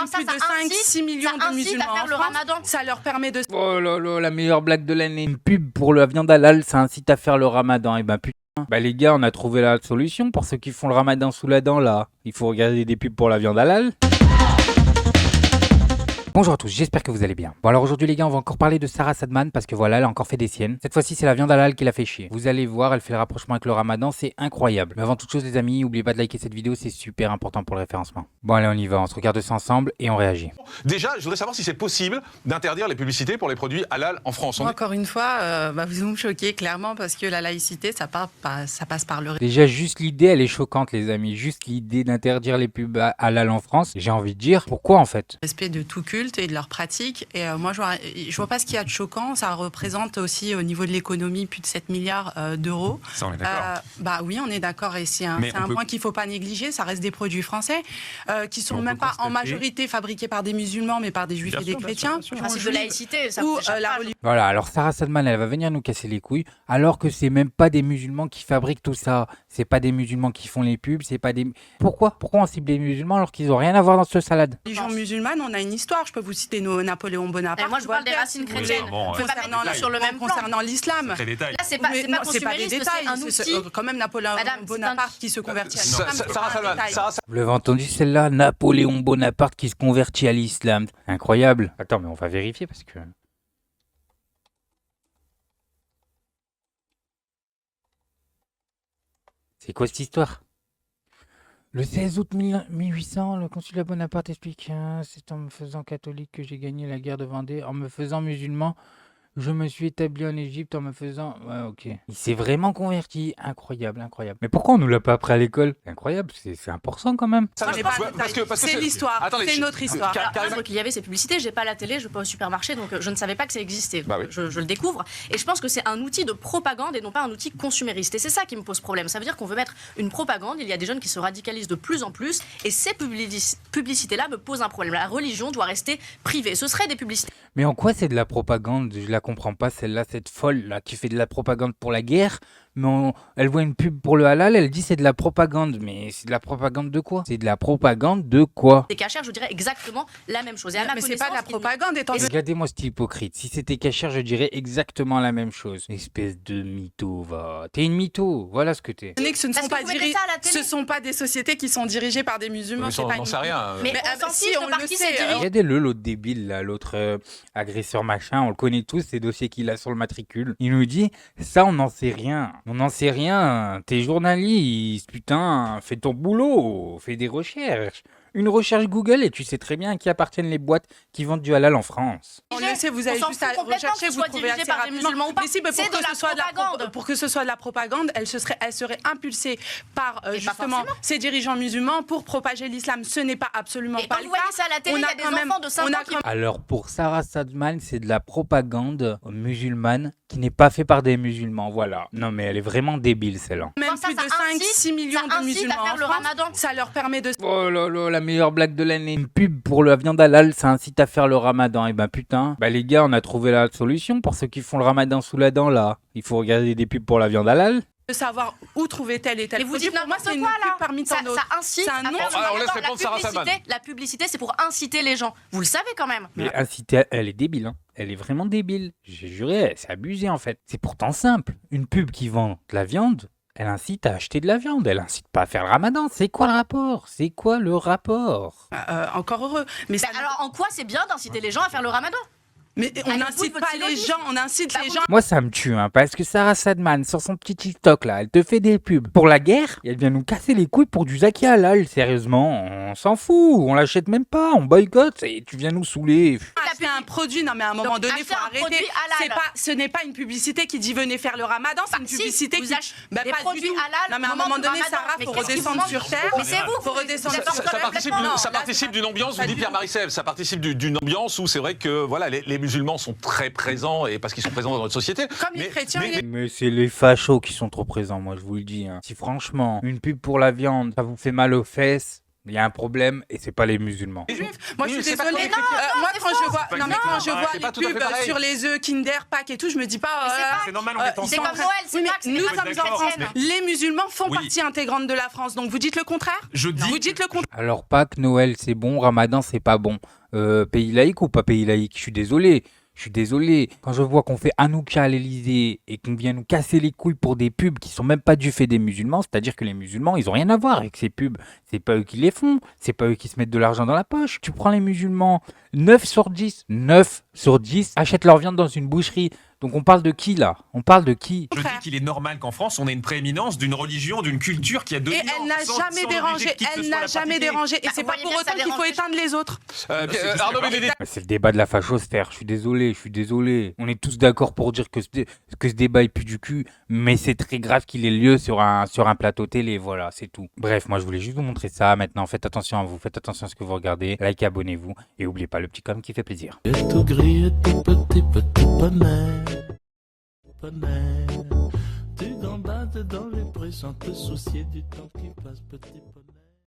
même plus de 5-6 millions de musulmans en France. Ça leur permet de... Oh là là, la meilleure blague de l'année. Une pub pour la viande halal, ça incite à faire le ramadan. Et ben putain. Bah les gars, on a trouvé la solution pour ceux qui font le ramadan sous la dent là. Il faut regarder des pubs pour la viande halal. Bonjour à tous, j'espère que vous allez bien. Bon alors aujourd'hui les gars, on va encore parler de Sarah Sadman parce que voilà, elle a encore fait des siennes. Cette fois-ci, c'est la viande halal qui l'a fait chier. Vous allez voir, elle fait le rapprochement avec le ramadan, c'est incroyable. Mais avant toute chose les amis, n'oubliez pas de liker cette vidéo, c'est super important pour le référencement. Bon allez, on y va, on se regarde ça ensemble et on réagit. Déjà, je voudrais savoir si c'est possible d'interdire les publicités pour les produits halal en France. Encore une fois, vous me choquez clairement parce que la laïcité, ça passe par le... Déjà, juste l'idée, elle est choquante les amis. Juste l'idée d'interdire les pubs halal en France, j'ai envie de dire, pourquoi en fait? Respect de tout culte et de leurs pratiques. Et moi, je vois pas ce qu'il y a de choquant. Ça représente aussi au niveau de l'économie plus de 7 milliards d'euros. Ça, on est d'accord. Bah oui, on est d'accord. Et c'est un point qu'il faut pas négliger. Ça reste des produits français qui sont même pas en majorité fabriqués par des musulmans, mais par des juifs et des chrétiens. Le principe de laïcité, ça Voilà, alors Sarah Sadman, elle va venir nous casser les couilles, alors que c'est même pas des musulmans qui fabriquent tout ça. C'est pas des musulmans qui font les pubs, c'est pas des... Pourquoi on cible les musulmans alors qu'ils ont rien à voir dans ce salade? Les gens musulmanes, on a une histoire. Je peux vous citer Napoléon Bonaparte. Et moi, je parle des racines chrétiennes. Bon, on peut pas mettre sur le même plan. Concernant l'islam. Très détail. Là, c'est pas des détails. c'est un outil. Quand même Napoléon Bonaparte qui se convertit à l'islam. Vous l'avez entendu celle-là? Napoléon Bonaparte qui se convertit à l'islam. Incroyable. Attends, mais on va vérifier parce que... C'est quoi cette histoire? Le 16 août 1800, le consulat Bonaparte explique c'est en me faisant catholique que j'ai gagné la guerre de Vendée. En me faisant musulman, je me suis établi en Égypte en me faisant... Ouais, ok. Il s'est vraiment converti. Incroyable, incroyable. Mais pourquoi on nous l'a pas appris à l'école? C'est incroyable, c'est important quand même. C'est l'histoire, c'est notre histoire. Qu'il y avait ces publicités, j'ai pas la télé, je vais pas au supermarché, donc je ne savais pas que ça existait. Bah oui. je le découvre. Et je pense que c'est un outil de propagande et non pas un outil consumériste. Et c'est ça qui me pose problème. Ça veut dire qu'on veut mettre une propagande, il y a des jeunes qui se radicalisent de plus en plus, et ces publicités-là me posent un problème. La religion doit rester privée. Ce serait des publicités. Mais en quoi c'est de la propagande? Je la comprends pas, celle-là, cette folle-là, qui fait de la propagande pour la guerre. Mais elle voit une pub pour le halal, elle dit c'est de la propagande. Mais c'est de la propagande de quoi? C'est de la propagande de quoi? Des cachères, je dirais exactement la même chose. Et à ma mais c'est pas de la propagande, étant donné... Regardez-moi cet hypocrite. Si c'était cachère, je dirais exactement la même chose. Espèce de mytho, va. T'es une mytho, voilà ce que t'es. Ce sont pas des sociétés qui sont dirigées par des musulmans. On n'en sait rien. Mais si on le sait. Regardez-le, l'autre débile, là, l'autre agresseur machin, on le connaît tous, ces dossiers qu'il a sur le matricule. Il nous dit, ça on n'en sait rien. On n'en sait rien. T'es journaliste, putain, fais ton boulot, fais des recherches. Une recherche Google et tu sais très bien à qui appartiennent les boîtes qui vendent du halal en France. On le sait, vous avez juste à rechercher, vous trouvez assez rapidement. Mais si, pour que ce soit de la propagande, elle serait impulsée par justement ces dirigeants musulmans pour propager l'islam. Ce n'est pas absolument pas le cas. Vous voyez ça à la télé, il y a des enfants de 5 ans qui... Alors pour Sarah Sadman, c'est de la propagande musulmane qui n'est pas fait par des musulmans, voilà. Non mais elle est vraiment débile celle-là. Même plus de 5-6 millions de musulmans en France, ça leur permet de... Oh là là, la meilleure blague de l'année. Une pub pour la viande halal, ça incite à faire le ramadan. Et ben putain, bah les gars, on a trouvé la solution pour ceux qui font le ramadan sous la dent là. Il faut regarder des pubs pour la viande halal. De savoir où trouver tel et tel produit. Vous dites pour moi, c'est une pub parmi tant d'autres. Ça incite à faire la publicité, c'est pour inciter les gens. Vous le savez quand même. Mais inciter, elle est débile, hein. Elle est vraiment débile. J'ai juré, c'est abusé en fait. C'est pourtant simple. Une pub qui vend de la viande, elle incite à acheter de la viande. Elle incite pas à faire le ramadan. C'est quoi le rapport? C'est quoi le rapport? Encore heureux. Mais alors en quoi c'est bien d'inciter les gens à faire le ramadan? Mais on n'incite pas les gens, on incite les gens. Moi, ça me tue, hein, parce que Sarah Sadman, sur son petit TikTok, là, elle te fait des pubs pour la guerre, et elle vient nous casser les couilles pour du Zaki halal. Sérieusement, on s'en fout, on l'achète même pas, on boycotte, et tu viens nous saouler. C'est un produit, non mais à un moment donné, il faut arrêter. Ce n'est pas une publicité qui dit venez faire le ramadan, c'est une publicité qui... Pas du tout. Non mais à un moment donné, Sarah, faut redescendre sur terre. Mais c'est vous, faut redescendre sur terre. Ça participe d'une ambiance, vous dit Pierre Marissel, ça participe d'une ambiance où c'est vrai que voilà, les musulmans sont très présents et parce qu'ils sont présents dans notre société. Comme les chrétiens. Mais c'est les fachos qui sont trop présents, moi je vous le dis. Hein. Si franchement, une pub pour la viande, ça vous fait mal aux fesses, Il y a un problème et c'est pas les musulmans. Moi, je suis désolée. Moi, quand je vois les pubs sur les œufs Kinder, Pâques et tout, je me dis pas. C'est normal, on est en C'est France. comme Noël, c'est Oui, pas mais nous sommes en France. Les musulmans font Oui. partie intégrante de la France. Donc vous dites le contraire? Je dis Vous dites le contraire? Alors Pâques, Noël, c'est bon, Ramadan, c'est pas bon. Pays laïque ou pas pays laïque? Je suis désolé. Je suis désolé. Quand je vois qu'on fait Hanouka à l'Elysée et qu'on vient nous casser les couilles pour des pubs qui sont même pas du fait des musulmans, c'est-à-dire que les musulmans, ils ont rien à voir avec ces pubs. C'est pas eux qui les font. C'est pas eux qui se mettent de l'argent dans la poche. Tu prends les musulmans, 9 sur 10 achètent leur viande dans une boucherie. Donc on parle de qui là? On parle de qui? Je dis qu'il est normal qu'en France, on ait une prééminence d'une religion, d'une culture qui a dominé. Et elle n'a jamais dérangé. Elle n'a jamais dérangé. Et c'est pas pour autant qu'il faut éteindre les autres. Arnaud Bénédicte. C'est le débat de la fachosphère, je suis désolé. On est tous d'accord pour dire que ce débat est plus du cul, mais c'est très grave qu'il ait lieu sur un plateau télé, voilà, c'est tout. Bref, moi je voulais juste vous montrer ça. Maintenant, faites attention à vous, faites attention à ce que vous regardez, likez, abonnez-vous, et n'oubliez pas le petit com qui fait plaisir. Tout gris, tout petit bonnet. Tu gambades dans les prés sans te soucier du temps qui passe, petit bonnet.